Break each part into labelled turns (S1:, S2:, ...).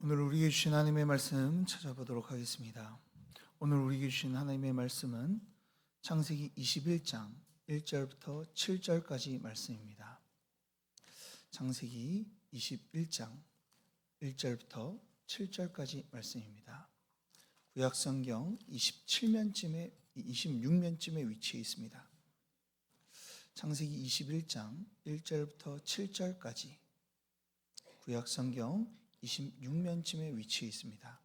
S1: 오늘 우리에게 주신 하나님의 말씀 찾아보도록 하겠습니다. 오늘 우리에게 주신 하나님의 말씀은 창세기 21장 1절부터 7절까지 말씀입니다. 창세기 21장 1절부터 7절까지 말씀입니다. 구약성경 26면쯤에 위치해 있습니다. 창세기 21장 1절부터 7절까지 구약성경 26면쯤에 위치해 있습니다.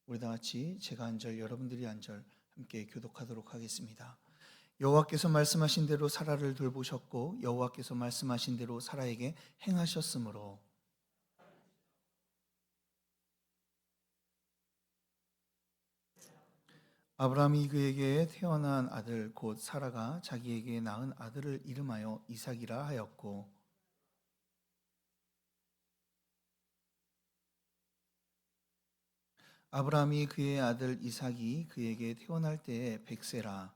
S1: 우리 다 같이 제가 한 절, 여러분들이 한 절 함께 교독하도록 하겠습니다. 여호와께서 말씀하신 대로 사라를 돌보셨고 여호와께서 말씀하신 대로 사라에게 행하셨으므로 아브라함이 그에게 태어난 아들 곧 사라가 자기에게 낳은 아들을 이름하여 이삭이라 하였고 아브라함이 그의 아들 이삭이 그에게 태어날 때에 100세라.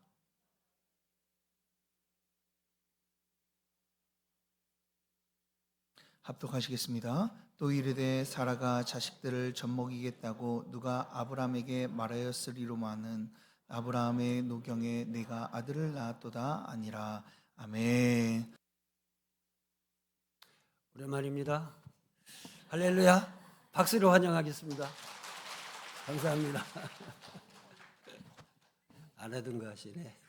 S1: 합독하시겠습니다. 또 이르되 사라가 자식들을 젖먹이겠다고 누가 아브라함에게 말하였으리로마는 아브라함의 노경에 내가 아들을 낳았도다 아니라. 아멘.
S2: 오랜만입니다. 할렐루야. 박수로 환영하겠습니다. 감사합니다. 안 하던 거 하시네.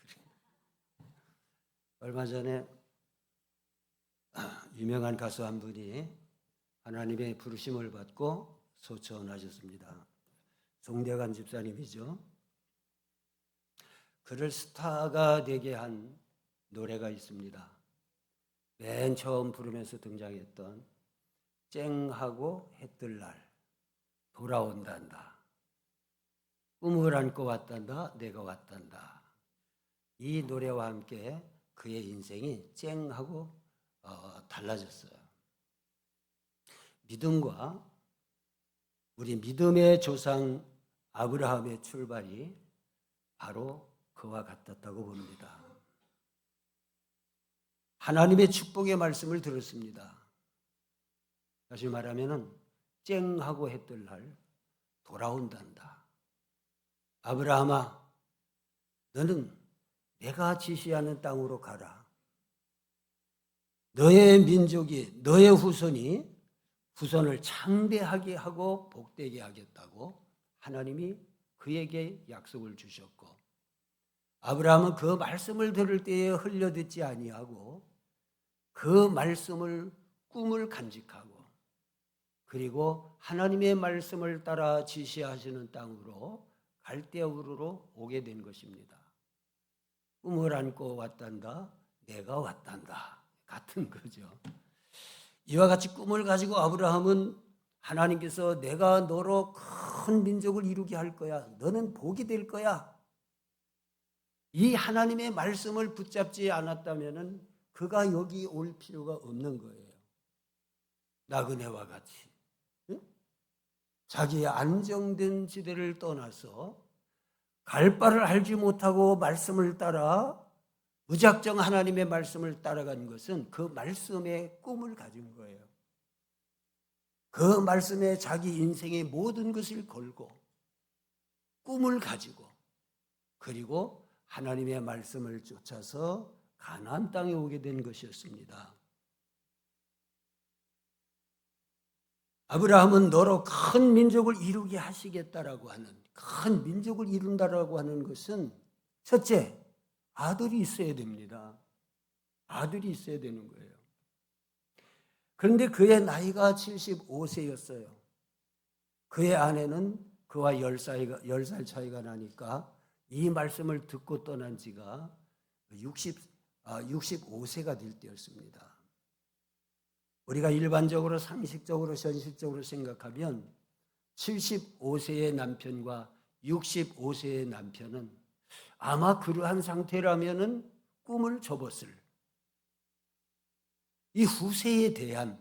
S2: 얼마 전에 유명한 가수 한 분이 하나님의 부르심을 받고 소천하셨습니다. 송대관 집사님이죠. 그를 스타가 되게 한 노래가 있습니다. 맨 처음 부르면서 등장했던 쨍하고 해뜰 날 돌아온단다. 꿈을 안고 왔단다. 내가 왔단다. 이 노래와 함께 그의 인생이 쨍하고 달라졌어요. 믿음과 우리 믿음의 조상 아브라함의 출발이 바로 그와 같았다고 봅니다. 하나님의 축복의 말씀을 들었습니다. 다시 말하면 쨍하고 해뜰 날 돌아온단다. 아브라함아, 너는 내가 지시하는 땅으로 가라. 너의 민족이, 너의 후손을 창대하게 하고 복되게 하겠다고 하나님이 그에게 약속을 주셨고, 아브라함은 그 말씀을 들을 때에 흘려듣지 아니하고 그 말씀을 꿈을 간직하고 그리고 하나님의 말씀을 따라 지시하시는 땅으로 갈대우르로 오게 된 것입니다. 꿈을 안고 왔단다. 내가 왔단다. 같은 거죠. 이와 같이 꿈을 가지고 아브라함은 하나님께서 내가 너로 큰 민족을 이루게 할 거야. 너는 복이 될 거야. 이 하나님의 말씀을 붙잡지 않았다면 그가 여기 올 필요가 없는 거예요. 나그네와 같이. 자기의 안정된 지대를 떠나서 갈 바를 알지 못하고 말씀을 따라 무작정 하나님의 말씀을 따라간 것은 그 말씀의 꿈을 가진 거예요. 그 말씀에 자기 인생의 모든 것을 걸고 꿈을 가지고 그리고 하나님의 말씀을 쫓아서 가나안 땅에 오게 된 것이었습니다. 아브라함은 너로 큰 민족을 이루게 하시겠다라고 하는, 큰 민족을 이룬다라고 하는 것은 첫째, 아들이 있어야 됩니다. 아들이 있어야 되는 거예요. 그런데 그의 나이가 75세였어요. 그의 아내는 그와 10살 차이가 나니까 이 말씀을 듣고 떠난 지가 65세가 될 때였습니다. 우리가 일반적으로 상식적으로 현실적으로 생각하면 75세의 남편과 65세의 남편은 아마 그러한 상태라면은 꿈을 접었을. 이 후세에 대한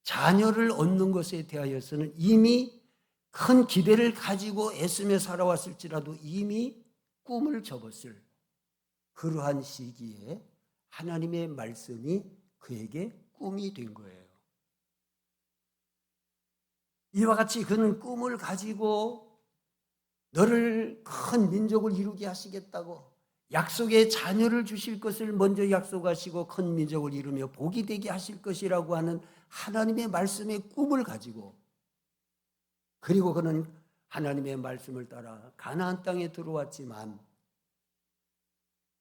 S2: 자녀를 얻는 것에 대하여서는 이미 큰 기대를 가지고 애쓰며 살아왔을지라도 이미 꿈을 접었을 그러한 시기에 하나님의 말씀이 그에게 꿈이 된 거예요. 이와 같이 그는 꿈을 가지고 너를 큰 민족을 이루게 하시겠다고, 약속의 자녀를 주실 것을 먼저 약속하시고 큰 민족을 이루며 복이 되게 하실 것이라고 하는 하나님의 말씀의 꿈을 가지고, 그리고 그는 하나님의 말씀을 따라 가나안 땅에 들어왔지만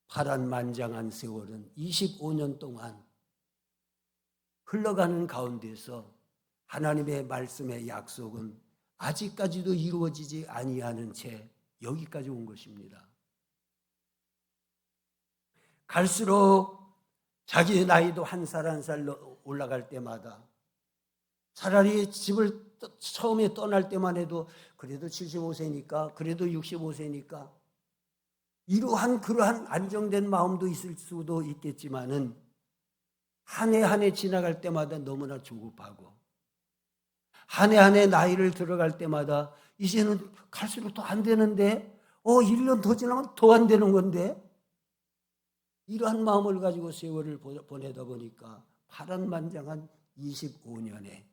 S2: 파란만장한 세월은 25년 동안 흘러가는 가운데서 하나님의 말씀의 약속은 아직까지도 이루어지지 아니하는 채 여기까지 온 것입니다. 갈수록 자기의 나이도 한 살 한 살 올라갈 때마다, 차라리 집을 처음에 떠날 때만 해도 그래도 75세니까, 그래도 65세니까 이러한 그러한 안정된 마음도 있을 수도 있겠지만은 한 해 한 해 지나갈 때마다 너무나 조급하고, 한 해 한 해 나이를 들어갈 때마다 이제는 갈수록 더 안 되는데, 1년 더 지나면 더 안 되는 건데, 이러한 마음을 가지고 세월을 보내다 보니까 파란만장한 25년에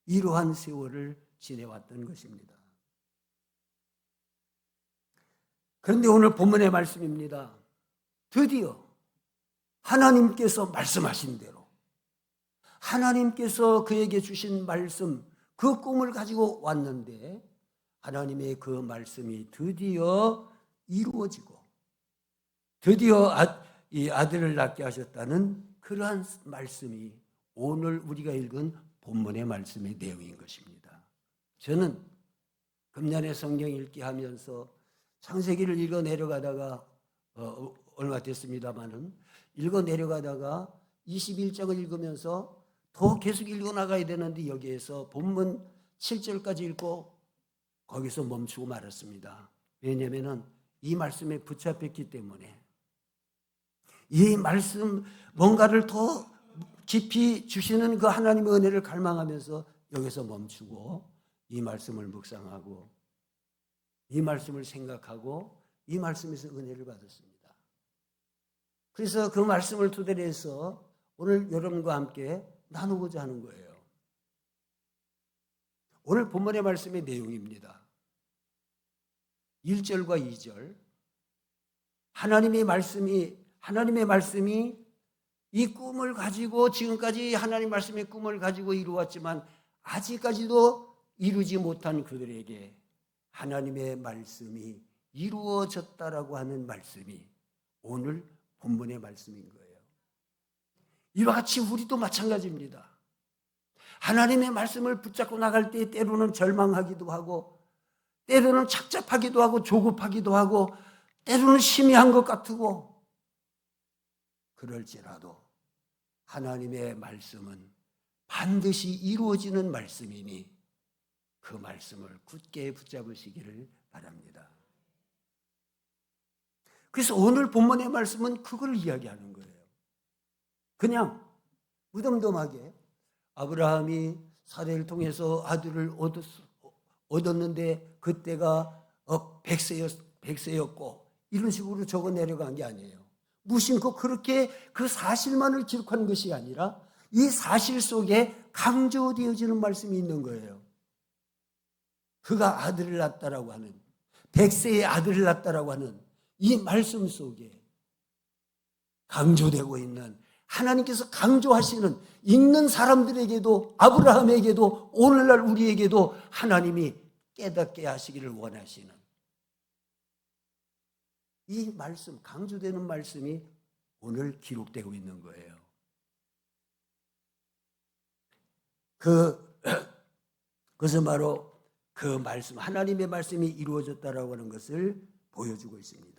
S2: 이러한 세월을 지내왔던 것입니다. 그런데 오늘 본문의 말씀입니다. 드디어 하나님께서 말씀하신 대로, 하나님께서 그에게 주신 말씀, 그 꿈을 가지고 왔는데 하나님의 그 말씀이 드디어 이루어지고 드디어 이 아들을 낳게 하셨다는 그러한 말씀이 오늘 우리가 읽은 본문의 말씀의 내용인 것입니다. 저는 금년에 성경 읽기 하면서 창세기를 읽어 내려가다가 얼마 됐습니다마는 읽어 내려가다가 21장을 읽으면서 더 계속 읽어 나가야 되는데 여기에서 본문 7절까지 읽고 거기서 멈추고 말았습니다. 왜냐하면 이 말씀에 붙잡혔기 때문에, 이 말씀 뭔가를 더 깊이 주시는 그 하나님의 은혜를 갈망하면서 여기서 멈추고 이 말씀을 묵상하고 이 말씀을 생각하고 이 말씀에서 은혜를 받았습니다. 그래서 그 말씀을 토대로 해서 오늘 여러분과 함께 나누고자 하는 거예요. 오늘 본문의 말씀의 내용입니다. 1절과 2절. 하나님의 말씀이 이 꿈을 가지고 지금까지 하나님 말씀의 꿈을 가지고 이루었지만 아직까지도 이루지 못한 그들에게 하나님의 말씀이 이루어졌다라고 하는 말씀이 오늘 본문의 말씀인 거예요. 이와 같이 우리도 마찬가지입니다. 하나님의 말씀을 붙잡고 나갈 때 때로는 절망하기도 하고, 때로는 착잡하기도 하고, 조급하기도 하고, 때로는 희미한 것 같고, 그럴지라도 하나님의 말씀은 반드시 이루어지는 말씀이니 그 말씀을 굳게 붙잡으시기를 바랍니다. 그래서 오늘 본문의 말씀은 그걸 이야기하는 거예요. 그냥 무덤덤하게 아브라함이 사례를 통해서 아들을 얻었는데 그때가 100세였고 이런 식으로 적어 내려간 게 아니에요. 무심코 그렇게 그 사실만을 기록한 것이 아니라 이 사실 속에 강조되어지는 말씀이 있는 거예요. 그가 아들을 낳았다라고 하는, 100세의 아들을 낳았다라고 하는 이 말씀 속에 강조되고 있는, 하나님께서 강조하시는, 읽는 사람들에게도, 아브라함에게도, 오늘날 우리에게도 하나님이 깨닫게 하시기를 원하시는 이 말씀, 강조되는 말씀이 오늘 기록되고 있는 거예요. 그것은 바로 그 말씀, 하나님의 말씀이 이루어졌다라고 하는 것을 보여주고 있습니다.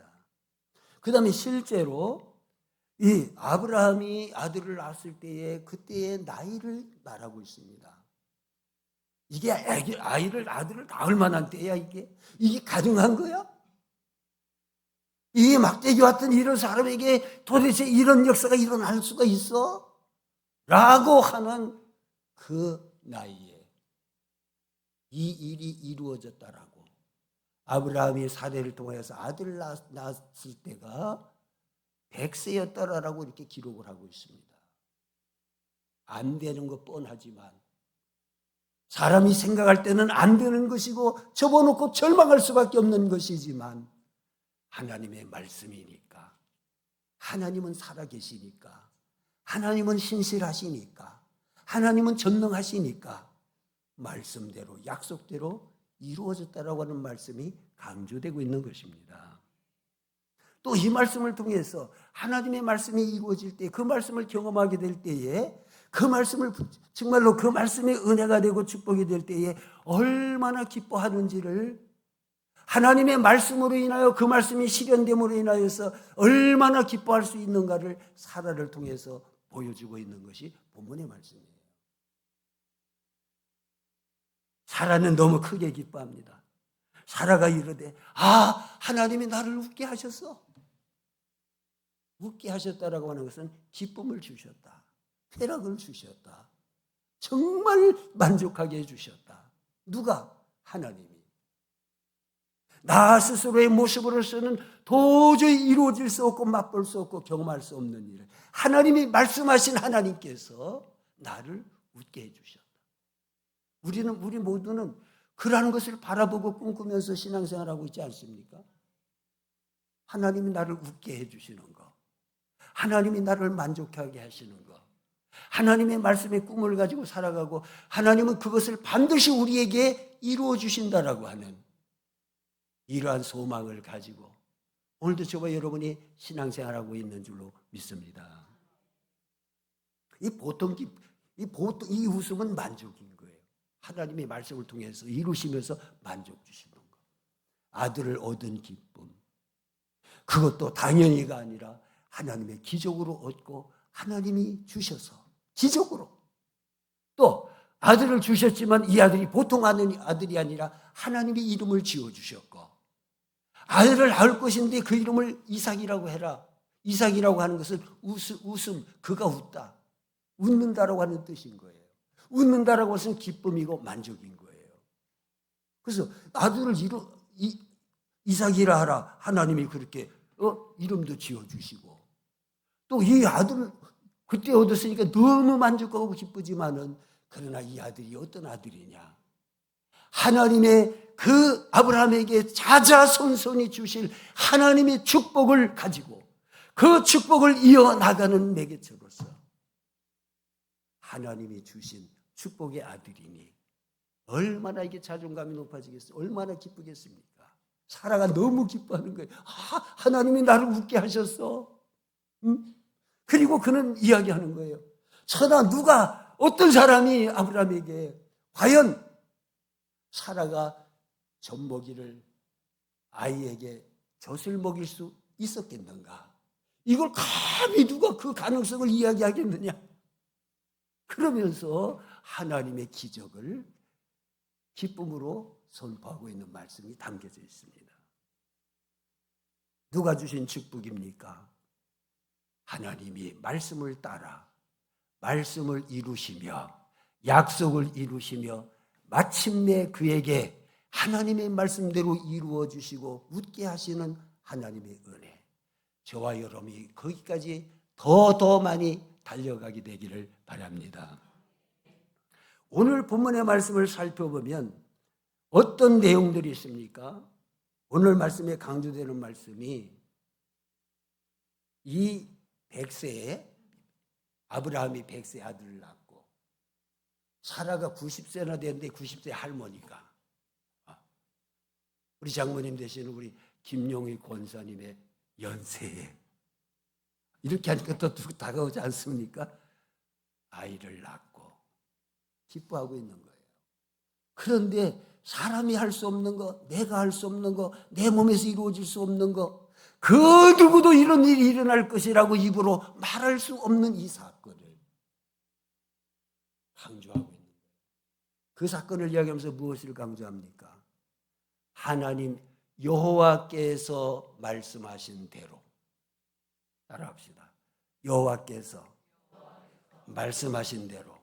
S2: 그 다음에 실제로 이 아브라함이 아들을 낳았을 때에 그때의 나이를 말하고 있습니다. 이게 아들을 낳을 만한 때야 이게 가능한 거야? 이 막대기 같은 이런 사람에게 도대체 이런 역사가 일어날 수가 있어? 라고 하는 그 나이에 이 일이 이루어졌다라고, 아브라함이 사례를 통해서 아들을 낳았을 때가 100세였다라고 이렇게 기록을 하고 있습니다. 안 되는 거 뻔하지만 사람이 생각할 때는 안 되는 것이고 접어놓고 절망할 수밖에 없는 것이지만 하나님의 말씀이니까, 하나님은 살아계시니까, 하나님은 신실하시니까, 하나님은 전능하시니까 말씀대로 약속대로 이루어졌다라고 하는 말씀이 강조되고 있는 것입니다. 또 이 말씀을 통해서 하나님의 말씀이 이루어질 때, 그 말씀을 경험하게 될 때에, 그 말씀을 정말로 그 말씀이 은혜가 되고 축복이 될 때에 얼마나 기뻐하는지를, 하나님의 말씀으로 인하여 그 말씀이 실현됨으로 인하여서 얼마나 기뻐할 수 있는가를 사라를 통해서 보여주고 있는 것이 본문의 말씀이에요. 사라는 너무 크게 기뻐합니다. 사라가 이르되 하나님이 나를 웃게 하셨어. 웃게 하셨다라고 하는 것은 기쁨을 주셨다, 쾌락을 주셨다, 정말 만족하게 해주셨다. 누가? 하나님이. 나 스스로의 모습으로서는 도저히 이루어질 수 없고 맛볼 수 없고 경험할 수 없는 일을 하나님이 말씀하신 하나님께서 나를 웃게 해주셨다. 우리 모두는 그러한 것을 바라보고 꿈꾸면서 신앙생활하고 있지 않습니까? 하나님이 나를 웃게 해주시는 것, 하나님이 나를 만족하게 하시는 것, 하나님의 말씀의 꿈을 가지고 살아가고 하나님은 그것을 반드시 우리에게 이루어 주신다라고 하는 이러한 소망을 가지고 오늘도 저와 여러분이 신앙생활하고 있는 줄로 믿습니다. 이 웃음은 만족인 거예요. 하나님의 말씀을 통해서 이루시면서 만족 주시는 것. 아들을 얻은 기쁨. 그것도 당연히가 아니라 하나님의 기적으로 얻고 하나님이 주셔서 기적으로, 또 아들을 주셨지만 이 아들이 보통 아들이 아니라 하나님이 이름을 지어주셨고, 아들을 낳을 것인데 그 이름을 이삭이라고 해라. 이삭이라고 하는 것은 웃음, 그가 웃다, 웃는다라고 하는 뜻인 거예요. 웃는다라고 해서 기쁨이고 만족인 거예요. 그래서 아들을 이삭이라 하라. 하나님이 그렇게 이름도 지어주시고, 또 이 아들을 그때 얻었으니까 너무 만족하고 기쁘지만은, 그러나 이 아들이 어떤 아들이냐? 하나님의 그 아브라함에게 자자손손이 주실 하나님의 축복을 가지고 그 축복을 이어나가는 매개체로서 하나님이 주신 축복의 아들이니 얼마나 이게 자존감이 높아지겠어요? 얼마나 기쁘겠습니까? 사라가 너무 기뻐하는 거예요. 하나님이 나를 웃게 하셨어. 그리고 그는 이야기하는 거예요. 천하 누가, 어떤 사람이 아브라함에게 과연 사라가 젖 먹이를 아이에게 젖을 먹일 수 있었겠는가? 이걸 감히 누가 그 가능성을 이야기하겠느냐? 그러면서 하나님의 기적을 기쁨으로 선포하고 있는 말씀이 담겨져 있습니다. 누가 주신 축복입니까? 하나님이 말씀을 따라 말씀을 이루시며 약속을 이루시며 마침내 그에게 하나님의 말씀대로 이루어 주시고 웃게 하시는 하나님의 은혜, 저와 여러분이 거기까지 더 많이 달려가게 되기를 바랍니다. 오늘 본문의 말씀을 살펴보면 어떤 내용들이 있습니까? 오늘 말씀에 강조되는 말씀이 이 100세에 아브라함이 100세 아들을 낳고 사라가 90세나 됐는데 90세 할머니가, 우리 장모님 되시는 우리 김용희 권사님의 연세에 이렇게 하니까 또 다가오지 않습니까? 아이를 낳고 기뻐하고 있는 거예요. 그런데 사람이 할 수 없는 거, 내가 할 수 없는 거, 내 몸에서 이루어질 수 없는 거, 그 누구도 이런 일이 일어날 것이라고 입으로 말할 수 없는 이 사건을 강조하고 있는 거예요. 그 사건을 이야기하면서 무엇을 강조합니까? 하나님 여호와께서 말씀하신 대로, 따라합시다. 여호와께서 말씀하신 대로.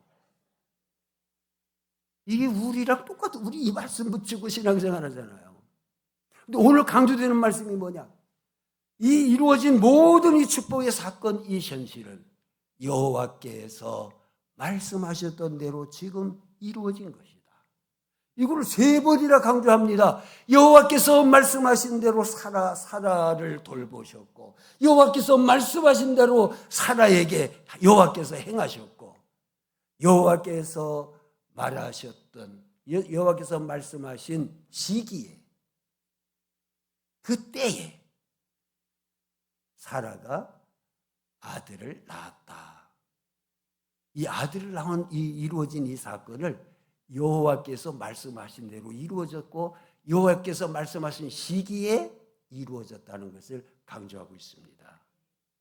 S2: 이게 우리랑 똑같아. 우리 이 말씀 붙이고 신앙생활 하잖아요. 근데 오늘 강조되는 말씀이 뭐냐? 이 이루어진 모든 이 축복의 사건, 이 현실은 여호와께서 말씀하셨던 대로 지금 이루어진 것이다. 이걸 3번이나 강조합니다. 여호와께서 말씀하신 대로 사라를 돌보셨고, 여호와께서 말씀하신 대로 사라에게 여호와께서 행하셨고, 여호와께서 말하셨던, 여호와께서 말씀하신 시기에, 그때에 사라가 아들을 낳았다. 이 아들을 낳은 이루어진 이 사건을 여호와께서 말씀하신 대로 이루어졌고, 여호와께서 말씀하신 시기에 이루어졌다는 것을 강조하고 있습니다.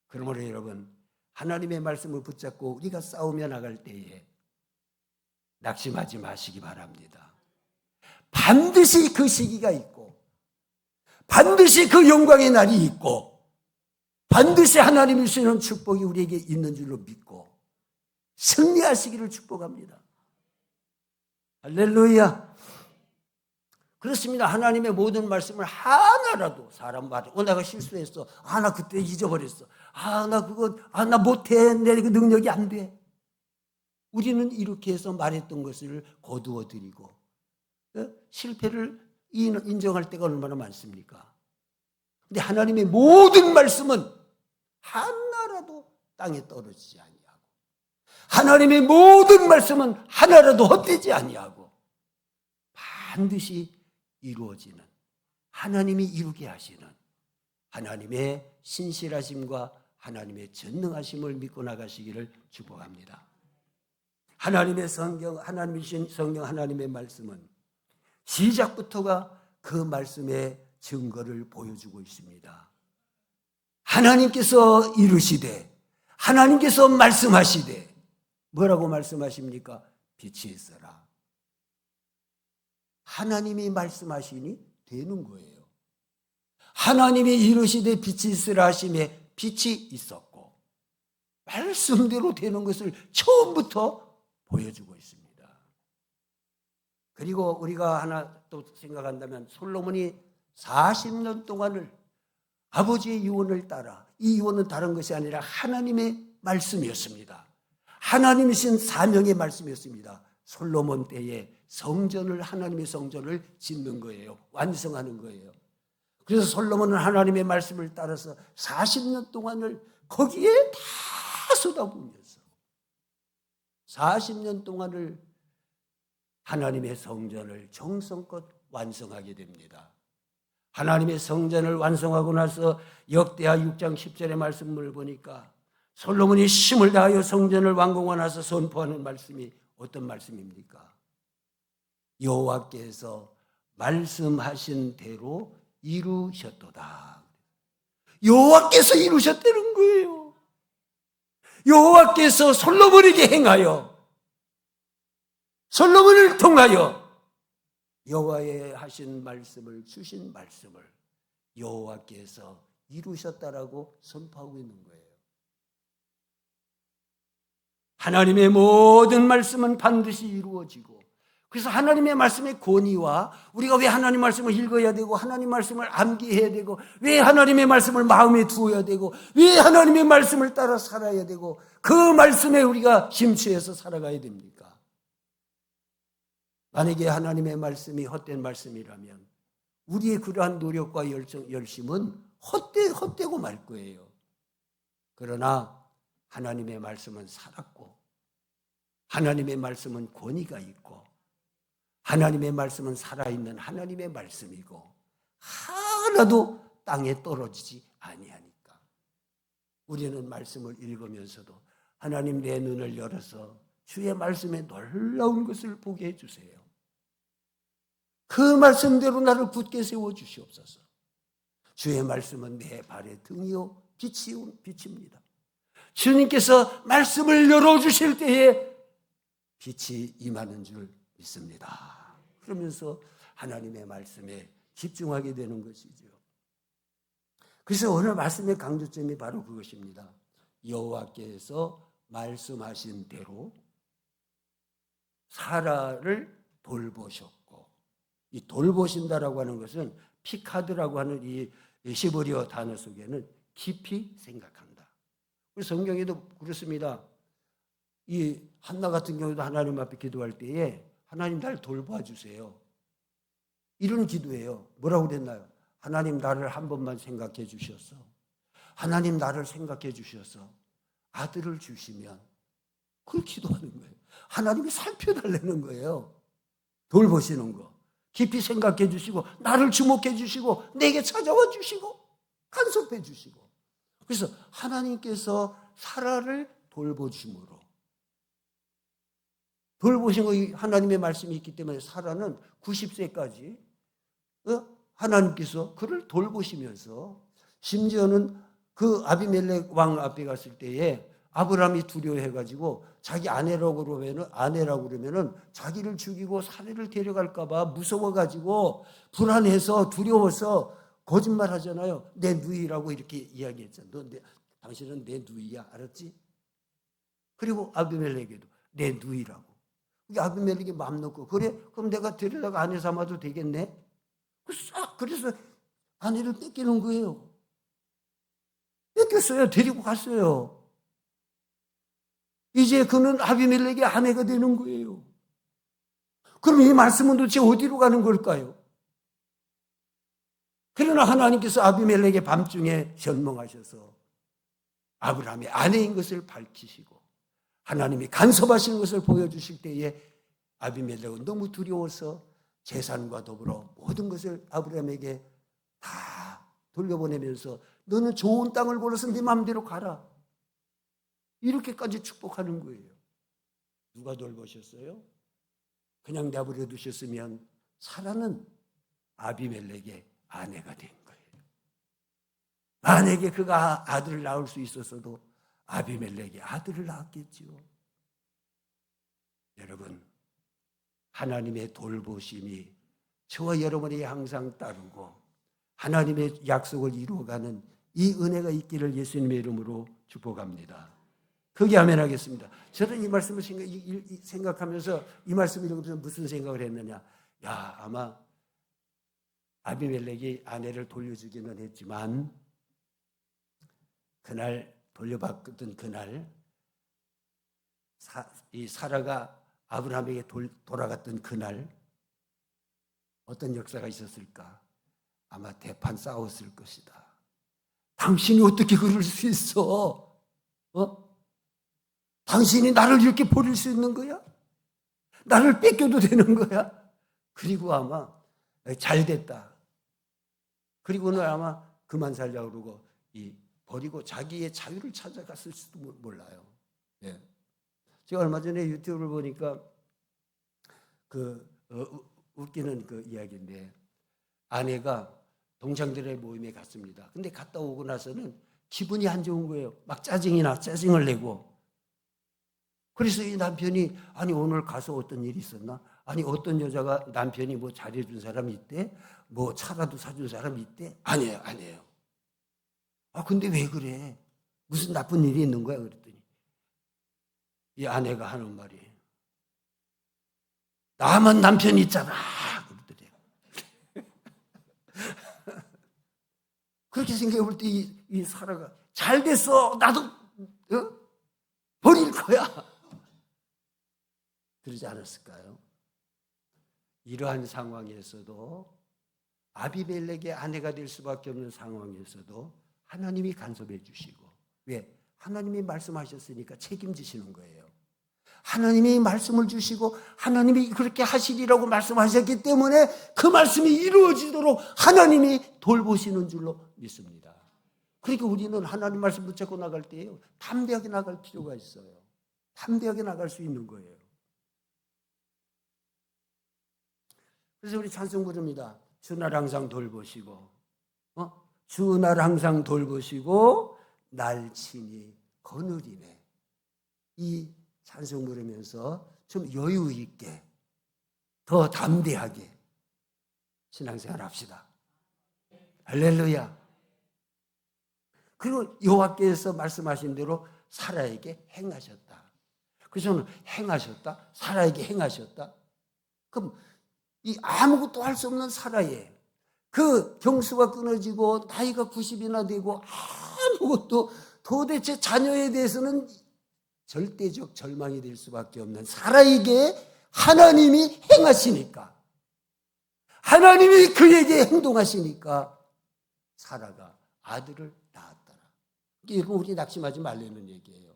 S2: 그러므로 여러분, 하나님의 말씀을 붙잡고 우리가 싸우며 나갈 때에 낙심하지 마시기 바랍니다. 반드시 그 시기가 있고, 반드시 그 영광의 날이 있고, 반드시 하나님이 주시는 축복이 우리에게 있는 줄로 믿고 승리하시기를 축복합니다. 할렐루야. 그렇습니다. 하나님의 모든 말씀을 하나라도, 사람 말, 내가 실수했어. 나 그때 잊어버렸어. 나 못해. 내 그 능력이 안 돼. 우리는 이렇게 해서 말했던 것을 거두어 드리고, 실패를 인정할 때가 얼마나 많습니까? 근데 하나님의 모든 말씀은 하나라도 땅에 떨어지지 아니하고, 하나님의 모든 말씀은 하나라도 헛되지 아니하고 반드시 이루어지는, 하나님이 이루게 하시는 하나님의 신실하심과 하나님의 전능하심을 믿고 나가시기를 축복합니다. 하나님의 성경, 하나님이신 성경, 하나님의 말씀은 시작부터가 그 말씀의 증거를 보여주고 있습니다. 하나님께서 이루시되, 하나님께서 말씀하시되, 뭐라고 말씀하십니까? 빛이 있어라. 하나님이 말씀하시니 되는 거예요. 하나님이 이루시되 빛이 있으라 하심에 빛이 있었고, 말씀대로 되는 것을 처음부터 보여주고 있습니다. 그리고 우리가 하나 또 생각한다면, 솔로몬이 40년 동안을 아버지의 유언을 따라, 이 유언은 다른 것이 아니라 하나님의 말씀이었습니다. 하나님이신 사명의 말씀이었습니다. 솔로몬 때에 성전을, 하나님의 성전을 짓는 거예요. 완성하는 거예요. 그래서 솔로몬은 하나님의 말씀을 따라서 40년 동안을 거기에 다 쏟아부으면서 40년 동안을 하나님의 성전을 정성껏 완성하게 됩니다. 하나님의 성전을 완성하고 나서 역대하 6장 10절의 말씀을 보니까 솔로몬이 힘을 다하여 성전을 완공하고 나서 선포하는 말씀이 어떤 말씀입니까? 여호와께서 말씀하신 대로 이루셨도다. 여호와께서 이루셨다는 거예요. 여호와께서 솔로몬에게 행하여, 솔로몬을 통하여 여호와의 하신 말씀을, 주신 말씀을 여호와께서 이루셨다라고 선포하고 있는 거예요. 하나님의 모든 말씀은 반드시 이루어지고, 그래서 하나님의 말씀의 권위와 우리가 왜 하나님 말씀을 읽어야 되고, 하나님 말씀을 암기해야 되고, 왜 하나님의 말씀을 마음에 두어야 되고, 왜 하나님의 말씀을 따라 살아야 되고, 그 말씀에 우리가 심취해서 살아가야 됩니까? 만약에 하나님의 말씀이 헛된 말씀이라면 우리의 그러한 노력과 열심은 헛되고 말 거예요. 그러나 하나님의 말씀은 살았고, 하나님의 말씀은 권위가 있고, 하나님의 말씀은 살아있는 하나님의 말씀이고, 하나도 땅에 떨어지지 아니하니까 우리는 말씀을 읽으면서도 하나님, 내 눈을 열어서 주의 말씀에 놀라운 것을 보게 해주세요. 그 말씀대로 나를 굳게 세워주시옵소서. 주의 말씀은 내 발의 등이요 빛입니다. 주님께서 말씀을 열어주실 때에 빛이 임하는 줄 믿습니다. 그러면서 하나님의 말씀에 집중하게 되는 것이죠. 그래서 오늘 말씀의 강조점이 바로 그것입니다. 여호와께서 말씀하신 대로 사라를 돌보셨고, 이 돌보신다라고 하는 것은 피카드라고 하는 이 시브리어 단어 속에는 깊이 생각한다. 성경에도 그렇습니다. 이 한나 같은 경우도 하나님 앞에 기도할 때에 하나님 날 돌봐 주세요. 이런 기도예요. 뭐라고 그랬나요? 하나님 나를 한 번만 생각해 주셔서, 하나님 나를 생각해 주셔서 아들을 주시면, 그걸 기도하는 거예요. 하나님이 살펴달라는 거예요. 돌보시는 거. 깊이 생각해 주시고, 나를 주목해 주시고, 내게 찾아와 주시고, 간섭해 주시고. 그래서 하나님께서 사라를 돌보심으로, 돌보신 거, 하나님의 말씀이 있기 때문에 사라는 90세까지 하나님께서 그를 돌보시면서, 심지어는 그 아비멜렉 왕 앞에 갔을 때에 아브라함이 두려워해가지고 자기 아내라고 그러면은 자기를 죽이고 사례를 데려갈까봐 무서워가지고 불안해서 두려워서 거짓말 하잖아요. 내 누이라고 이렇게 이야기했잖아. 당신은 내 누이야, 알았지? 그리고 아비멜렉에도 내 누이라고. 아비멜렉이 마음 놓고, 그래? 그럼 내가 데리다가 아내 삼아도 되겠네? 그래서 아내를 뺏기는 거예요. 뺏겼어요. 데리고 갔어요. 이제 그는 아비멜렉의 아내가 되는 거예요. 그럼 이 말씀은 도대체 어디로 가는 걸까요? 그러나 하나님께서 아비멜렉의 밤중에 현몽하셔서 아브라함의 아내인 것을 밝히시고 하나님이 간섭하시는 것을 보여주실 때에 아비멜렉은 너무 두려워서 재산과 더불어 모든 것을 아브라함에게 다 돌려보내면서 너는 좋은 땅을 골라서 네 마음대로 가라. 이렇게까지 축복하는 거예요. 누가 돌보셨어요? 그냥 내버려 두셨으면 사라는 아비멜렉의 아내가 된 거예요. 만약에 그가 아들을 낳을 수 있었어도 아비멜렉의 아들을 낳았겠지요. 여러분, 하나님의 돌보심이 저와 여러분에게 항상 따르고 하나님의 약속을 이루어가는 이 은혜가 있기를 예수님의 이름으로 축복합니다. 크게 아멘 하겠습니다. 저는 이 말씀을 생각하면서 이 말씀을 읽으면서 무슨 생각을 했느냐. 야, 아마 아비멜렉이 아내를 돌려주기는 했지만 그날 돌려받던 그날 이 사라가 아브라함에게 돌아갔던 그날 어떤 역사가 있었을까? 아마 대판 싸웠을 것이다. 당신이 어떻게 그럴 수 있어? 당신이 나를 이렇게 버릴 수 있는 거야? 나를 뺏겨도 되는 거야? 그리고 아마 잘 됐다. 그리고는 아마 그만 살려고 그러고 버리고 자기의 자유를 찾아갔을지도 몰라요. 예. 제가 얼마 전에 유튜브를 보니까 웃기는 그 이야기인데 아내가 동창들의 모임에 갔습니다. 근데 갔다 오고 나서는 기분이 안 좋은 거예요. 막 짜증을 내고. 그래서 이 남편이 아니 오늘 가서 어떤 일이 있었나? 아니 어떤 여자가 남편이 뭐 잘해준 사람이 있대? 뭐 차라도 사준 사람이 있대? 아니에요. 아 근데 왜 그래? 무슨 나쁜 일이 있는 거야? 그랬더니 이 아내가 하는 말이 나만 남편이 있잖아. 그러더래요. 그렇게 생각해 볼 때 이 사라가 잘 됐어. 나도 버릴 거야. 그러지 않았을까요? 이러한 상황에서도 아비멜렉의 아내가 될 수밖에 없는 상황에서도 하나님이 간섭해 주시고 왜? 하나님이 말씀하셨으니까 책임지시는 거예요. 하나님이 말씀을 주시고 하나님이 그렇게 하시리라고 말씀하셨기 때문에 그 말씀이 이루어지도록 하나님이 돌보시는 줄로 믿습니다. 그러니까 우리는 하나님 말씀 붙잡고 나갈 때요 담대하게 나갈 필요가 있어요. 담대하게 나갈 수 있는 거예요. 그래서 우리 찬송 부릅니다. 주 날 항상 돌보시고 주 날 항상 돌보시고 날 친히 거느리네. 이 찬송 부르면서 좀 여유 있게 더 담대하게 신앙생활 합시다. 할렐루야. 그리고 여호와께서 말씀하신 대로 사라에게 행하셨다. 그래서 저는 행하셨다? 사라에게 행하셨다? 그럼 이 아무것도 할 수 없는 사라에 그 경수가 끊어지고 나이가 90이나 되고 아무것도 도대체 자녀에 대해서는 절대적 절망이 될 수밖에 없는 사라에게 하나님이 행하시니까 하나님이 그에게 행동하시니까 사라가 아들을 낳았더라. 이거 우리 낙심하지 말라는 얘기예요.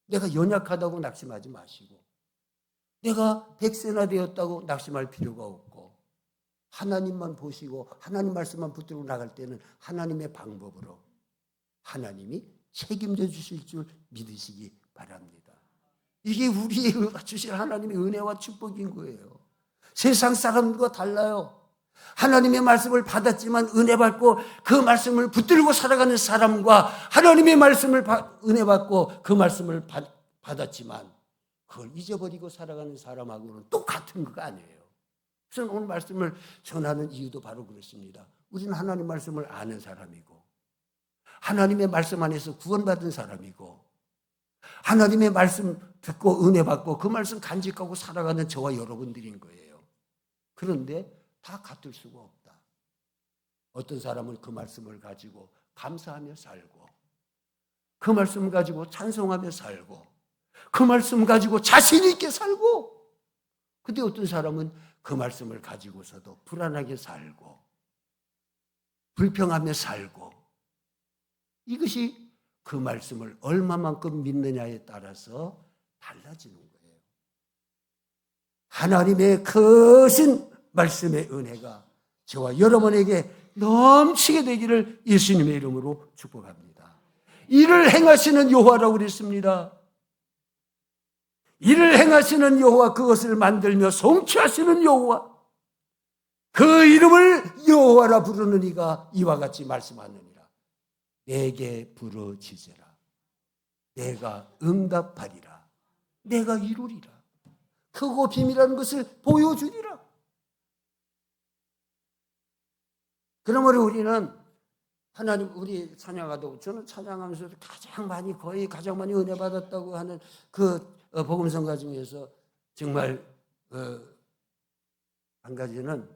S2: 내가 연약하다고 낙심하지 마시고, 내가 100세나 되었다고 낙심할 필요가 없고, 하나님만 보시고 하나님 말씀만 붙들고 나갈 때는 하나님의 방법으로 하나님이 책임져 주실 줄 믿으시기 바랍니다. 이게 우리에게 주실 하나님의 은혜와 축복인 거예요. 세상 사람들과 달라요. 하나님의 말씀을 받았지만 은혜 받고 그 말씀을 붙들고 살아가는 사람과 하나님의 말씀을 은혜 받고 그 말씀을 받았지만 그걸 잊어버리고 살아가는 사람하고는 똑같은 거가 아니에요. 저는 오늘 말씀을 전하는 이유도 바로 그렇습니다. 우리는 하나님 말씀을 아는 사람이고, 하나님의 말씀 안에서 구원받은 사람이고, 하나님의 말씀 듣고 은혜 받고 그 말씀 간직하고 살아가는 저와 여러분들인 거예요. 그런데 다 같을 수가 없다. 어떤 사람은 그 말씀을 가지고 감사하며 살고, 그 말씀을 가지고 찬송하며 살고, 그 말씀 가지고 자신 있게 살고, 근데 어떤 사람은 그 말씀을 가지고서도 불안하게 살고 불평하며 살고, 이것이 그 말씀을 얼마만큼 믿느냐에 따라서 달라지는 거예요. 하나님의 크신 말씀의 은혜가 저와 여러분에게 넘치게 되기를 예수님의 이름으로 축복합니다. 이를 행하시는 여호와라고 그랬습니다. 이를 행하시는 여호와, 그것을 만들며 성취하시는 여호와, 그 이름을 여호와라 부르는 이가 이와 같이 말씀하느니라. 내게 부르짖으라. 내가 응답하리라. 내가 이루리라. 크고 비밀한 것을 보여주리라. 그러므로 우리는 하나님, 우리 찬양하도, 저는 찬양하면서 가장 많이 은혜 받았다고 하는 그 복음성가 중에서 정말 한 가지는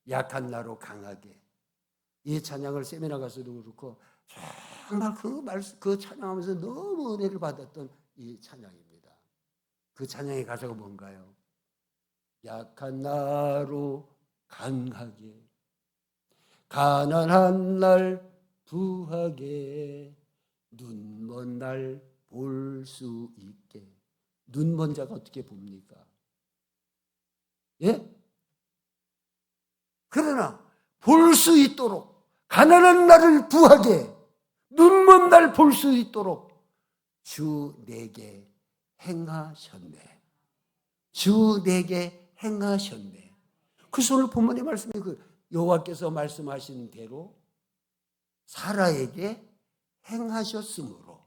S2: 약한 나로 강하게, 이 찬양을 세미나 가서도 그렇고 정말 그 찬양하면서 너무 은혜를 받았던 이 찬양입니다. 그 찬양의 가사가 뭔가요? 약한 나로 강하게, 가난한 날 부하게, 눈먼 날 볼 수 있게. 눈먼 자가 어떻게 봅니까? 예? 그러나 볼 수 있도록, 가난한 날을 부하게, 눈먼 날 볼 수 있도록 주 내게 행하셨네. 주 내게 행하셨네. 그래서 오늘 본문의 말씀이 여호와께서 말씀하신 대로 사라에게 행하셨으므로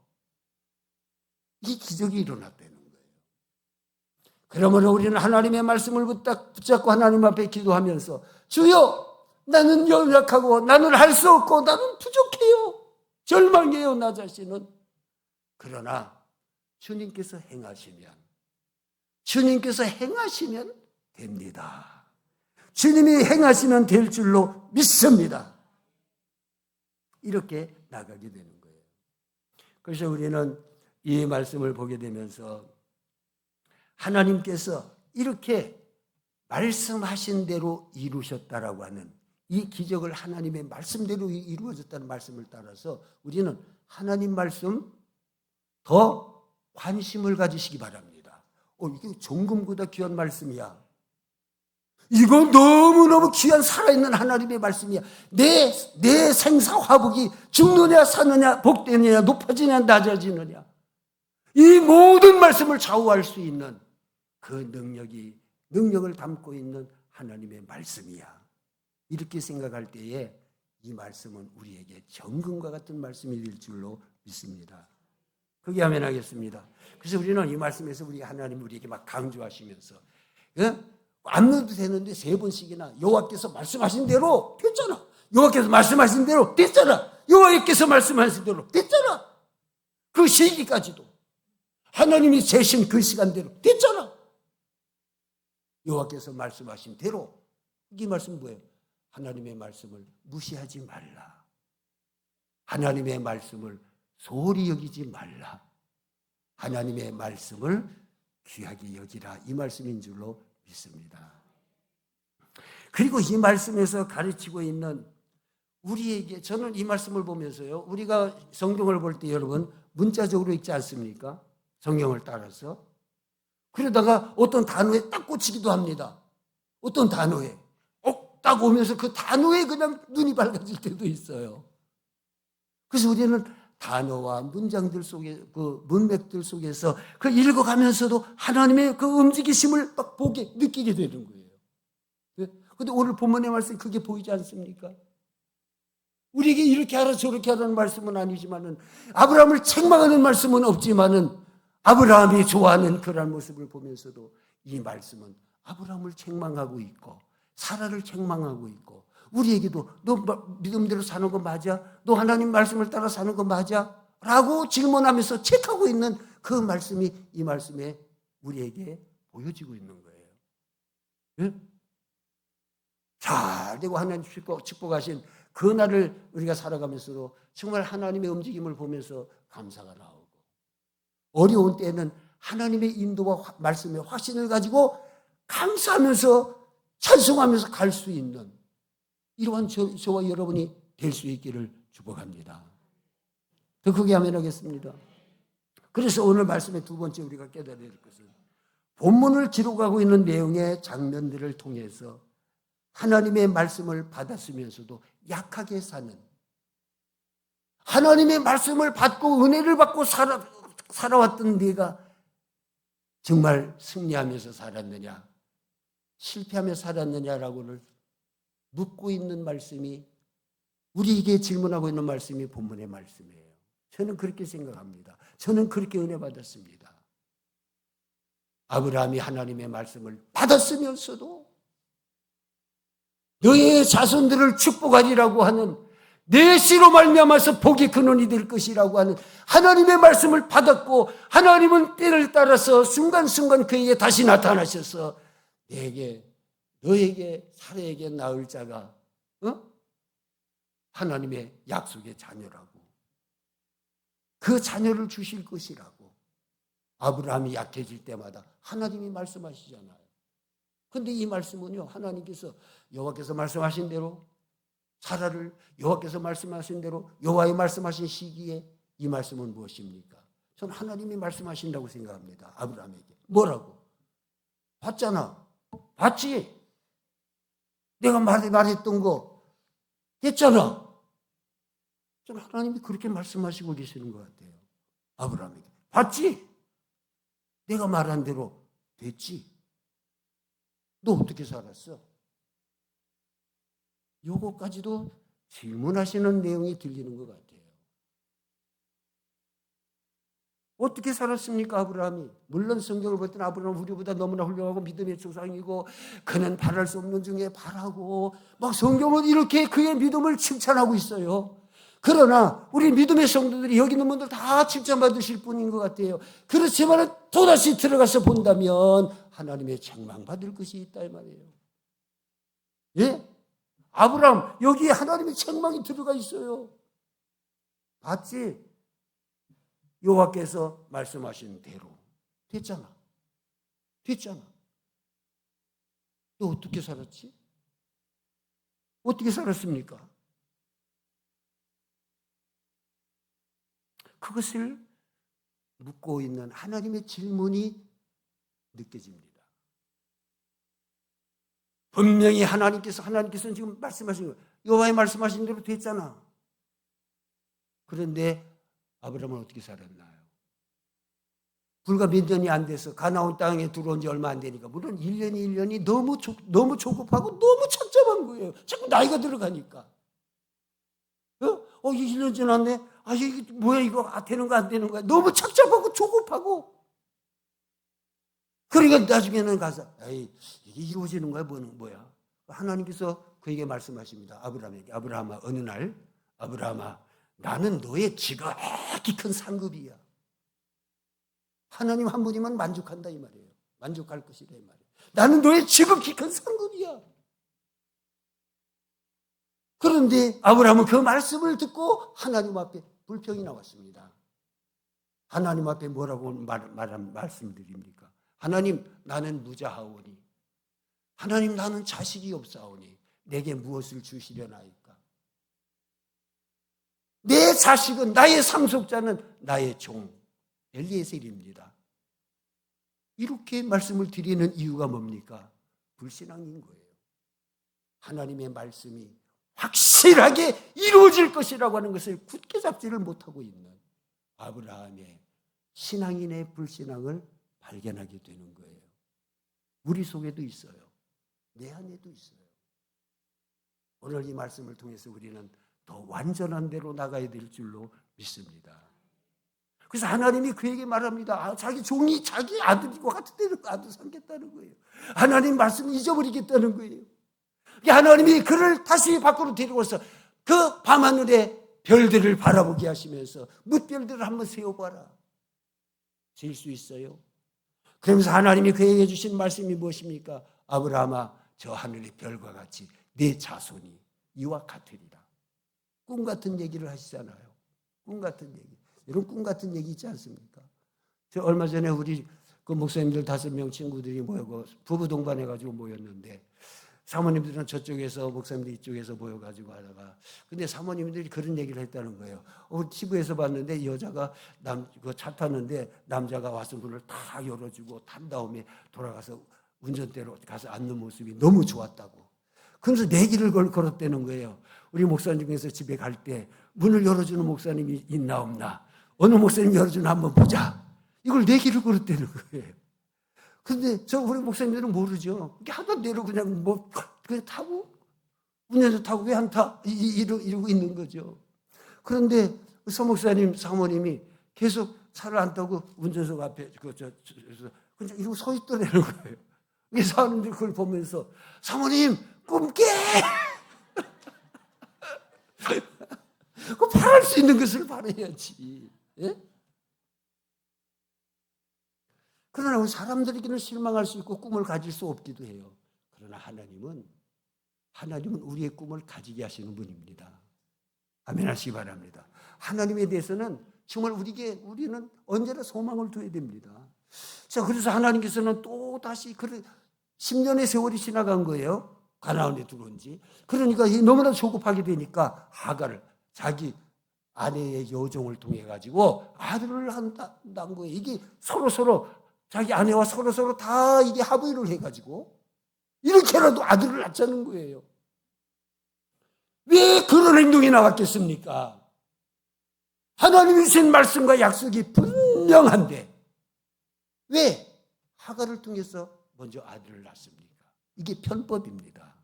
S2: 이 기적이 일어났다는 거예요. 그러므로 우리는 하나님의 말씀을 붙잡고 하나님 앞에 기도하면서, 주여, 나는 연약하고 나는 할 수 없고 나는 부족해요. 절망해요, 나 자신은. 그러나 주님께서 행하시면 됩니다. 주님이 행하시면 될 줄로 믿습니다. 이렇게 나가게 되는 거예요. 그래서 우리는 이 말씀을 보게 되면서 하나님께서 이렇게 말씀하신 대로 이루셨다라고 하는 이 기적을 하나님의 말씀대로 이루어졌다는 말씀을 따라서 우리는 하나님 말씀 더 관심을 가지시기 바랍니다. 이게 종금보다 귀한 말씀이야. 이거 너무너무 귀한 살아있는 하나님의 말씀이야. 내 생사화복이 죽느냐 사느냐, 복되느냐 높아지느냐 낮아지느냐, 이 모든 말씀을 좌우할 수 있는 그 능력을 담고 있는 하나님의 말씀이야. 이렇게 생각할 때에 이 말씀은 우리에게 정금과 같은 말씀이 될 줄로 믿습니다. 그게 아멘 하겠습니다. 그래서 우리는 이 말씀에서 하나님 우리에게 막 강조하시면서, 안 넣어도 되는데 3번씩이나 여호와께서 말씀하신 대로 됐잖아. 여호와께서 말씀하신 대로 됐잖아. 여호와께서 말씀하신 대로 됐잖아. 그 시기까지도 하나님이 재신 그 시간대로 됐잖아. 여호와께서 말씀하신 대로. 이 말씀은 뭐예요? 하나님의 말씀을 무시하지 말라. 하나님의 말씀을 소홀히 여기지 말라. 하나님의 말씀을 귀하게 여기라. 이 말씀인 줄로 믿습니다. 그리고 이 말씀에서 가르치고 있는 우리에게, 저는 이 말씀을 보면서요, 우리가 성경을 볼 때 여러분 문자적으로 읽지 않습니까? 성경을 따라서. 그러다가 어떤 단어에 딱 꽂히기도 합니다. 어떤 단어에 딱 오면서 그 단어에 그냥 눈이 밝아질 때도 있어요. 그래서 우리는 단어와 문장들 속에, 그 문맥들 속에서 그 읽어가면서도 하나님의 그 움직이심을 막 보게, 느끼게 되는 거예요. 그런데 오늘 본문의 말씀이 그게 보이지 않습니까? 우리에게 이렇게 하라 저렇게 하라는 말씀은 아니지만은, 아브라함을 책망하는 말씀은 없지만은, 아브라함이 좋아하는 그런 모습을 보면서도 이 말씀은 아브라함을 책망하고 있고 사라를 책망하고 있고, 우리에게도 너 믿음대로 사는 거 맞아? 너 하나님 말씀을 따라 사는 거 맞아? 라고 질문하면서 체크하고 있는 그 말씀이 이 말씀에 우리에게 보여지고 있는 거예요. 네? 잘 되고 하나님 축복하신 그 날을 우리가 살아가면서도 정말 하나님의 움직임을 보면서 감사가 나오고, 어려운 때에는 하나님의 인도와 말씀의 확신을 가지고 감사하면서 찬송하면서 갈 수 있는 이러한 저와 여러분이 될 수 있기를 축복합니다. 더 크게 아멘하겠습니다. 그래서 오늘 말씀의 두 번째 우리가 깨달아야 될 것은, 본문을 기록하고 있는 내용의 장면들을 통해서 하나님의 말씀을 받았으면서도 약하게 사는, 하나님의 말씀을 받고 은혜를 받고 살아왔던 네가 정말 승리하면서 살았느냐, 실패하며 살았느냐라고를 묻고 있는 말씀이, 우리에게 질문하고 있는 말씀이 본문의 말씀이에요. 저는 그렇게 생각합니다. 저는 그렇게 은혜 받았습니다. 아브라함이 하나님의 말씀을 받았으면서도 너의 자손들을 축복하리라고 하는, 내 씨로 말미암아서 복이 근원이 될 것이라고 하는 하나님의 말씀을 받았고, 하나님은 때를 따라서 순간순간 그에게 다시 나타나셔서 너에게 사라에게 낳을 자가 하나님의 약속의 자녀라고, 그 자녀를 주실 것이라고 아브라함이 약해질 때마다 하나님이 말씀하시잖아요. 그런데 이 말씀은요, 하나님께서 여호와께서 말씀하신 대로 사라를, 여호와께서 말씀하신 대로 여호와의 말씀하신 시기에, 이 말씀은 무엇입니까? 저는 하나님이 말씀하신다고 생각합니다. 아브라함에게 뭐라고? 봤잖아. 봤지? 내가 말했던 거 됐잖아. 저는 하나님이 그렇게 말씀하시고 계시는 것 같아요. 아브라함에게 봤지? 내가 말한 대로 됐지? 너 어떻게 살았어? 요거까지도 질문하시는 내용이 들리는 것 같아요. 어떻게 살았습니까, 아브라함이? 물론 성경을 볼 때는 아브라함은 우리보다 너무나 훌륭하고 믿음의 조상이고, 그는 바랄 수 없는 중에 바라고, 막 성경은 이렇게 그의 믿음을 칭찬하고 있어요. 그러나 우리 믿음의 성도들이, 여기 있는 분들 다 칭찬받으실 분인 것 같아요. 그렇지만 또다시 들어가서 본다면 하나님의 책망받을 것이 있다 이 말이에요. 예? 아브라함, 여기에 하나님의 책망이 들어가 있어요. 봤지? 여호와께서 말씀하신 대로 됐잖아. 됐잖아. 너 어떻게 살았지? 어떻게 살았습니까? 그것을 묻고 있는 하나님의 질문이 느껴집니다. 분명히 하나님께서는 지금 말씀하신 거예요. 여호와의 말씀하신 대로 됐잖아. 그런데 아브라함은 어떻게 살았나요? 불과 몇 년이 안 돼서 가나안 땅에 들어온 지 얼마 안 되니까, 물론 1년이 너무 조급하고 너무 착잡한 거예요. 자꾸 나이가 들어가니까. 이게 1년 지났네. 이게 뭐야, 이거 되는 거 안 되는 거야. 너무 착잡하고 조급하고. 그러니까 나중에는 가서 이게 이루어지는 거야, 뭐야. 하나님께서 그에게 말씀하십니다. 아브라함에게. 아브라함아, 어느 날, 아브라함아, 나는 너의 지극히 큰 상급이야. 하나님 한 분이면 만족한다 이 말이에요. 만족할 것이다 이 말이에요. 나는 너의 지극히 큰 상급이야. 그런데 아브라함은 그 말씀을 듣고 하나님 앞에 불평이 나왔습니다. 하나님 앞에 뭐라고 말씀드립니까? 하나님, 나는 무자하오니 하나님, 나는 자식이 없사오니 내게 무엇을 주시려나이까? 내 자식은, 나의 상속자는 나의 종 엘리에셀입니다. 이렇게 말씀을 드리는 이유가 뭡니까? 불신앙인 거예요. 하나님의 말씀이 확실하게 이루어질 것이라고 하는 것을 굳게 잡지를 못하고 있는 아브라함의 신앙인의 불신앙을 발견하게 되는 거예요. 우리 속에도 있어요. 내 안에도 있어요. 오늘 이 말씀을 통해서 우리는 더 완전한 대로 나가야 될 줄로 믿습니다. 그래서 하나님이 그에게 말합니다. 자기 종이 자기 아들과 같은 대로 아들 삼겠다는 거예요. 하나님 말씀을 잊어버리겠다는 거예요. 하나님이 그를 다시 밖으로 데리고서 그 밤하늘에 별들을 바라보게 하시면서 뭇별들을 한번 세워봐라. 셀 수 있어요? 그러면서 하나님이 그에게 주신 말씀이 무엇입니까? 아브라함아, 저 하늘의 별과 같이 내 자손이 이와 같으리라. 꿈 같은 얘기를 하시잖아요. 꿈 같은 얘기. 이런 꿈 같은 얘기 있지 않습니까? 저 얼마 전에 우리 그 목사님들 5명 친구들이 모여고 부부 동반해가지고 모였는데, 사모님들은 저쪽에서, 목사님들 이쪽에서 모여가지고 하다가, 근데 사모님들이 그런 얘기를 했다는 거예요. TV에서 봤는데 여자가 그 차 탔는데 남자가 와서 문을 다 열어주고 탄 다음에 돌아가서 운전대로 가서 앉는 모습이 너무 좋았다고. 그래서 내기를 걸었다는 거예요. 우리 목사님 중에서 집에 갈 때 문을 열어주는 목사님이 있나 없나, 어느 목사님 열어주나 한번 보자, 이걸 내기를 걸었다는 거예요. 근데 우리 목사님들은 모르죠. 하던 대로 그냥 그냥 타고, 운전수 타고 왜 안 타? 이러고 있는 거죠. 그런데 서 목사님 사모님이 계속 차를 안 타고 운전석 앞에 그냥 이러고 서 있더라는 거예요. 이 사람들이 그걸 보면서, 사모님 꿈 깨! 그 바랄 수 있는 것을 바라야지. 예? 그러나 사람들에게는 실망할 수 있고 꿈을 가질 수 없기도 해요. 그러나 하나님은 우리의 꿈을 가지게 하시는 분입니다. 아멘 하시기 바랍니다. 하나님에 대해서는 정말 우리는 언제나 소망을 둬야 됩니다. 자, 그래서 하나님께서는 또 다시 10년의 세월이 지나간 거예요. 가나안에 들어온 지. 그러니까 너무나 조급하게 되니까 하갈을, 자기 아내의 여종을 통해 가지고 아들을 낳은 거예요. 이게 서로 자기 아내와 서로 다 이게 합의를 해가지고 이렇게라도 아들을 낳자는 거예요. 왜 그런 행동이 나왔겠습니까? 하나님이 주신 말씀과 약속이 분명한데 왜 하갈을 통해서 먼저 아들을 낳습니까? 이게 편법입니다.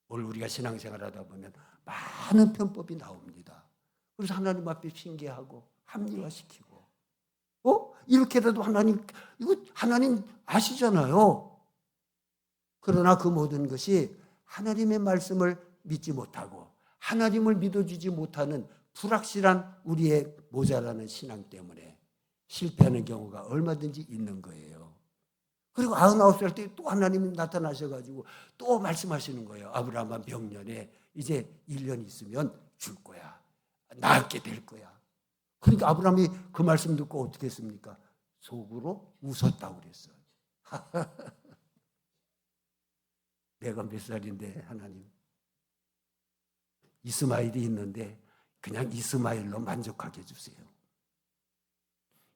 S2: 오늘 우리가 신앙생활 하다 보면 많은 편법이 나옵니다. 그래서 하나님 앞에 핑계하고 합리화시키고, 이렇게라도 이거 하나님 아시잖아요. 그러나 그 모든 것이 하나님의 말씀을 믿지 못하고 하나님을 믿어주지 못하는 불확실한 우리의 모자라는 신앙 때문에 실패하는 경우가 얼마든지 있는 거예요. 그리고 99살 때 또 하나님이 나타나셔가지고 또 말씀하시는 거예요. 아브라함아, 명년에 이제 1년 있으면 줄 거야. 낳게 될 거야. 그러니까 아브라함이 그 말씀 듣고 어떻게 했습니까? 속으로 웃었다고 그랬어요. 내가 몇 살인데 하나님, 이스마엘이 있는데 그냥 이스마엘로 만족하게 해주세요.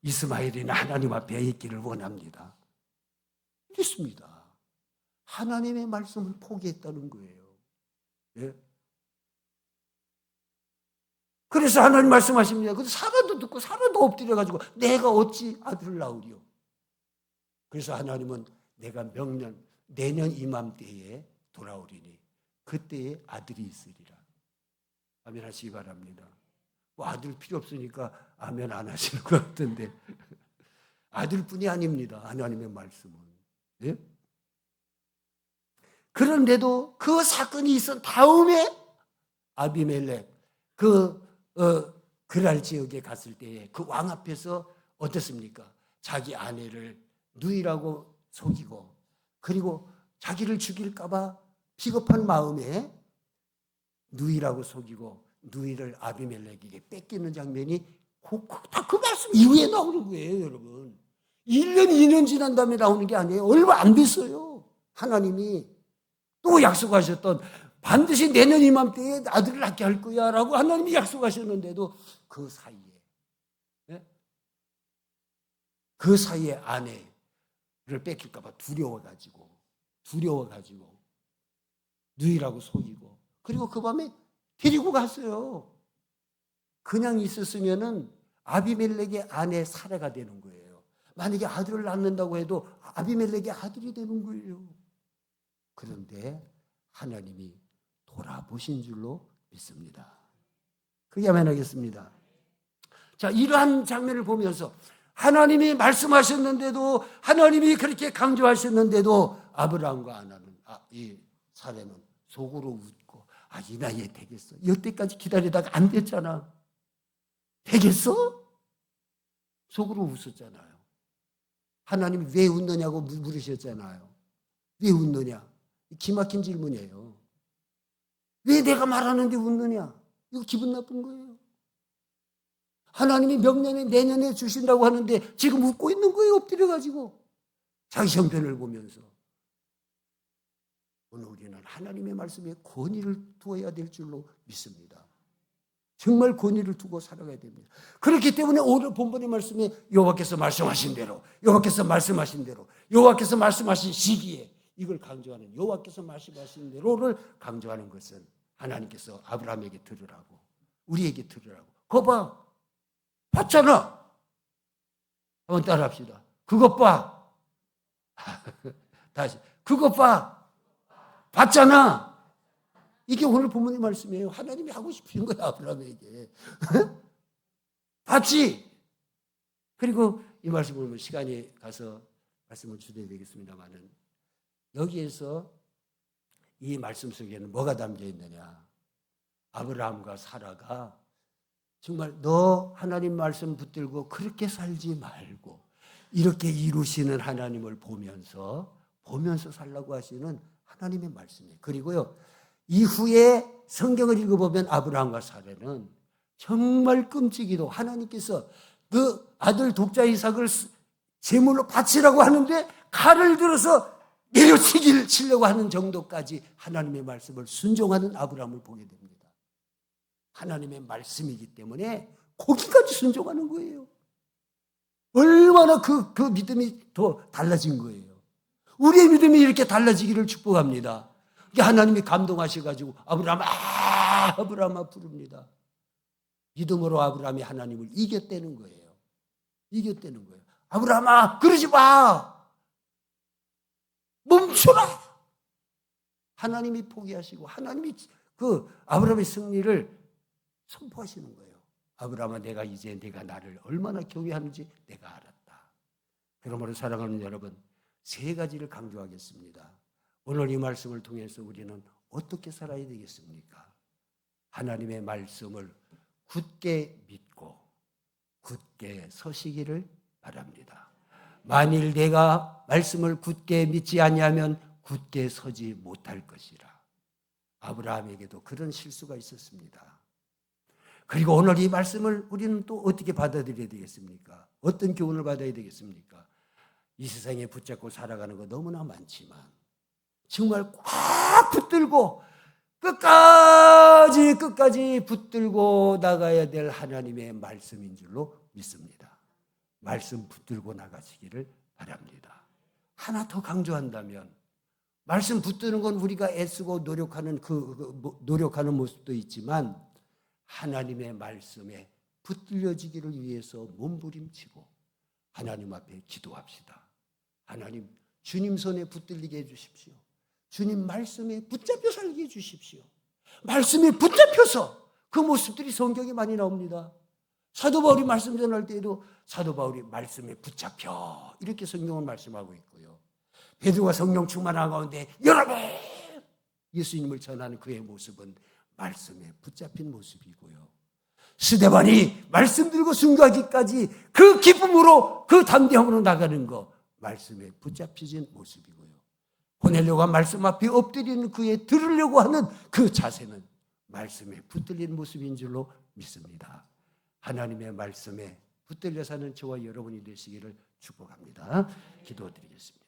S2: 이스마엘이는 하나님 앞에 있기를 원합니다. 이랬습니다. 하나님의 말씀을 포기했다는 거예요. 예? 그래서 하나님 말씀하십니다. 근데 사라도 듣고 사라도 엎드려가지고 내가 어찌 아들을 낳으리요. 그래서 하나님은 내가 내년 이맘때에 돌아오리니 그때에 아들이 있으리라. 아멘 하시기 바랍니다. 아들 필요 없으니까 아멘 안 하시는 것 같은데 아들뿐이 아닙니다. 하나님의 말씀은. 예? 그런데도 그 사건이 있은 다음에 아비멜렉 그랄 지역에 갔을 때에 그 왕 앞에서 어떻습니까? 자기 아내를 누이라고 속이고 그리고 자기를 죽일까봐 비겁한 마음에 누이라고 속이고 누이를 아비멜렉에게 뺏기는 장면이 다 그 말씀 이후에 나오는 거예요, 여러분. 1년, 2년 지난 다음에 나오는 게 아니에요. 얼마 안 됐어요. 하나님이 또 약속하셨던 반드시 내년 이맘때에 아들을 낳게 할 거야 라고 하나님이 약속하셨는데도 그 사이에 아내를 뺏길까 봐 두려워가지고 누이라고 속이고, 그리고 그 밤에 데리고 갔어요. 그냥 있었으면은 아비멜렉의 아내 사례가 되는 거예요. 만약에 아들을 낳는다고 해도 아비멜렉의 아들이 되는 거예요. 그런데 하나님이 돌아보신 줄로 믿습니다. 그게 아멘 하겠습니다. 자, 이러한 장면을 보면서 하나님이 말씀하셨는데도, 하나님이 그렇게 강조하셨는데도 아브라함과 이 사례는 속으로 웃고, 이 나이에 되겠어. 여태까지 기다리다가 안 됐잖아. 되겠어? 속으로 웃었잖아요. 하나님이 왜 웃느냐고 물으셨잖아요. 왜 웃느냐? 기막힌 질문이에요. 왜 내가 말하는데 웃느냐? 이거 기분 나쁜 거예요. 하나님이 명년에 내년에 주신다고 하는데 지금 웃고 있는 거예요. 엎드려가지고 자기 형편을 보면서. 오늘 우리는 하나님의 말씀에 권위를 두어야 될 줄로 믿습니다. 정말 권위를 두고 살아가야 됩니다. 그렇기 때문에 오늘 본문의 말씀에 여호와께서 말씀하신 대로, 여호와께서 말씀하신 대로, 여호와께서 말씀하신 시기에 이걸 강조하는, 여호와께서 말씀하신 대로를 강조하는 것은 하나님께서 아브라함에게 들으라고, 우리에게 들으라고. 거 봐, 봤잖아. 한번 따라합시다. 그것 봐. 다시, 그것 봐. 봤잖아. 이게 오늘 본문의 말씀이에요. 하나님이 하고 싶은 거야, 아브라함에게. 봤지? 그리고 이 말씀 보면 시간이 가서 말씀을 주셔야 되겠습니다만은, 여기에서 이 말씀 속에는 뭐가 담겨 있느냐? 아브라함과 사라가 정말 너 하나님 말씀 붙들고 그렇게 살지 말고 이렇게 이루시는 하나님을 보면서 살라고 하시는 하나님의 말씀이에요. 그리고요, 이후에 성경을 읽어보면 아브라함과 사라는 정말 끔찍이도 하나님께서 그 아들 독자 이삭을 제물로 바치라고 하는데 칼을 들어서 내려치려고 하는 정도까지 하나님의 말씀을 순종하는 아브라함을 보게 됩니다. 하나님의 말씀이기 때문에 거기까지 순종하는 거예요. 얼마나 그 믿음이 더 달라진 거예요. 우리의 믿음이 이렇게 달라지기를 축복합니다. 하나님이 감동하셔가지고 아브라함아 부릅니다. 믿음으로 아브라함이 하나님을 이겼다는 거예요. 아브라함아, 그러지 마. 멈춰라. 하나님이 포기하시고 하나님이 그 아브라함의 승리를 선포하시는 거예요. 아브라함아, 내가 이제 네가 나를 얼마나 경외하는지 내가 알았다. 그러므로 사랑하는 여러분, 세 가지를 강조하겠습니다. 오늘 이 말씀을 통해서 우리는 어떻게 살아야 되겠습니까? 하나님의 말씀을 굳게 믿고 굳게 서시기를 바랍니다. 만일 내가 말씀을 굳게 믿지 아니하면 굳게 서지 못할 것이라. 아브라함에게도 그런 실수가 있었습니다. 그리고 오늘 이 말씀을 우리는 또 어떻게 받아들여야 되겠습니까? 어떤 교훈을 받아야 되겠습니까? 이 세상에 붙잡고 살아가는 거 너무나 많지만 정말 꽉 붙들고 끝까지 붙들고 나가야 될 하나님의 말씀인 줄로 믿습니다. 말씀 붙들고 나가시기를 바랍니다. 하나 더 강조한다면, 말씀 붙드는 건 우리가 애쓰고 노력하는 모습도 있지만 하나님의 말씀에 붙들려지기를 위해서 몸부림치고 하나님 앞에 기도합시다. 하나님, 주님 손에 붙들리게 해주십시오. 주님 말씀에 붙잡혀 살게 해주십시오. 말씀에 붙잡혀서 그 모습들이 성경에 많이 나옵니다. 사도 바울이 말씀 전할 때에도 사도 바울이 말씀에 붙잡혀 이렇게 성경을 말씀하고 있고요. 베드로가 성령 충만한 가운데 여러분 예수님을 전하는 그의 모습은 말씀에 붙잡힌 모습이고요. 스데반이 말씀 들고 순교하기까지 그 기쁨으로 그 담대함으로 나가는 거 말씀에 붙잡히진 모습이고요. 고넬료가 말씀 앞에 엎드리는 그의 들으려고 하는 그 자세는 말씀에 붙들린 모습인 줄로 믿습니다. 하나님의 말씀에 붙들려 사는 저와 여러분이 되시기를 축복합니다. 기도드리겠습니다.